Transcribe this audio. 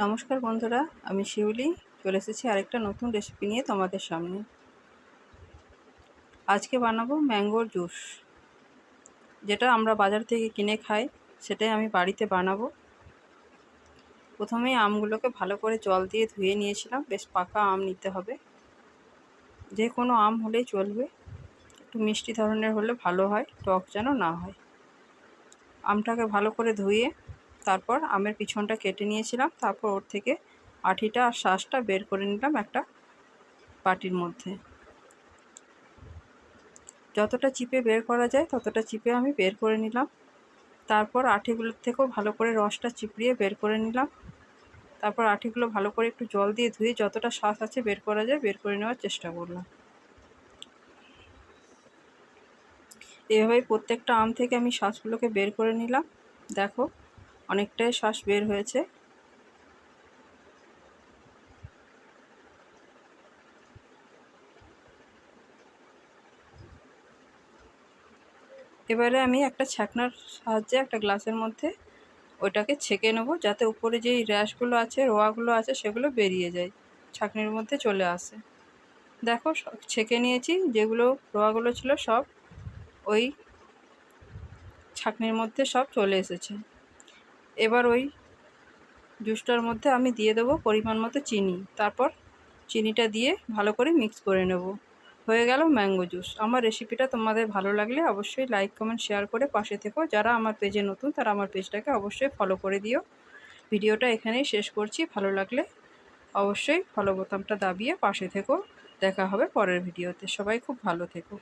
নমস্কার বন্ধুরা, আমি শিউলি চলে এসেছি আরেকটা নতুন রেসিপি নিয়ে তোমাদের সামনে। আজকে বানাবো ম্যাঙ্গোর জুস, যেটা আমরা বাজার থেকে কিনে খাই, সেটাই আমি বাড়িতে বানাবো। প্রথমেই আমগুলোকে ভালো করে জল দিয়ে ধুয়ে নিয়েছিলাম। বেশ পাকা আম নিতে হবে, যে কোনো আম হলেই চলবে, একটু মিষ্টি ধরনের হলে ভালো হয়, টক যেন না হয়। আমটাকে ভালো করে ধুয়ে তারপর আমের পিছনটা কেটে নিয়েছিলাম। তারপর ওর থেকে আঠিটা আর শাঁসটা বের করে নিলাম একটা বাটির মধ্যে। যতটা চিপে বের করা যায় ততটা চিপে আমি বের করে নিলাম। তারপর আঠিগুলোর থেকেও ভালো করে রসটা চিপড়িয়ে বের করে নিলাম। তারপর আঠিগুলো ভালো করে একটু জল দিয়ে ধুয়ে যতটা শাঁস আছে বের করা যায় বের করে নেওয়ার চেষ্টা করলাম। এভাবেই প্রত্যেকটা আম থেকে আমি শাঁসগুলোকে বের করে নিলাম। দেখো, অনেকটাই শাঁস বের হয়েছে। এবারে আমি একটা ছাঁকনার সাহায্যে একটা গ্লাসের মধ্যে ওইটাকে ছেঁকে নেবো, যাতে উপরে যেই র্যাশগুলো আছে, রোয়াগুলো আছে, সেগুলো বেরিয়ে যায়, ছাঁকনির মধ্যে চলে আসে। দেখো, ছেঁকে নিয়েছি, যেগুলো রোয়াগুলো ছিল সব ওই ছাঁকনির মধ্যে সব চলে এসেছে। এবার ওই জুসটার মধ্যে আমি দিয়ে দেবো পরিমাণ মতো চিনি। তারপর চিনিটা দিয়ে ভালো করে মিক্স করে নেব। হয়ে গেল ম্যাঙ্গো জুস। আমার রেসিপিটা তোমাদের ভালো লাগলে অবশ্যই লাইক, কমেন্ট, শেয়ার করে পাশে থেকো। যারা আমার পেজে নতুন তারা আমার পেজটাকে অবশ্যই ফলো করে দিও। ভিডিওটা এখানেই শেষ করছি। ভালো লাগলে অবশ্যই ফলো বোতামটা দাবিয়ে পাশে থেকো। দেখা হবে পরের ভিডিওতে। সবাই খুব ভালো থেকো।